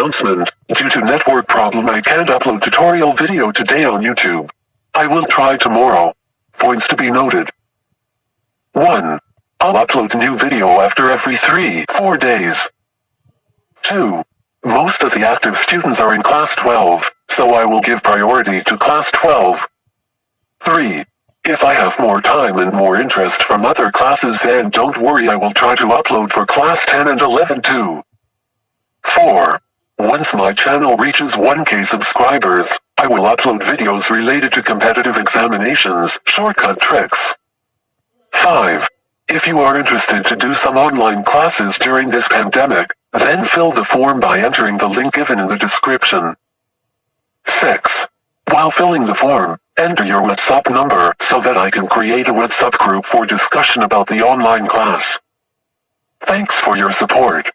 Announcement: due to network problem I can't upload tutorial video today on YouTube. I will try tomorrow. Points to be noted. 1. I'll upload new video after every 3-4 days. 2. Most of the active students are in class 12, so I will give priority to class 12. 3. If I have more time and more interest from other classes, then don't worry, I will try to upload for class 10 and 11 too. 4. Once my channel reaches 1K subscribers, I will upload videos related to competitive examinations, shortcut tricks. 5. If you are interested to do some online classes during this pandemic, then fill the form by entering the link given in the description. 6. While filling the form, enter your WhatsApp number so that I can create a WhatsApp group for discussion about the online class. Thanks for your support.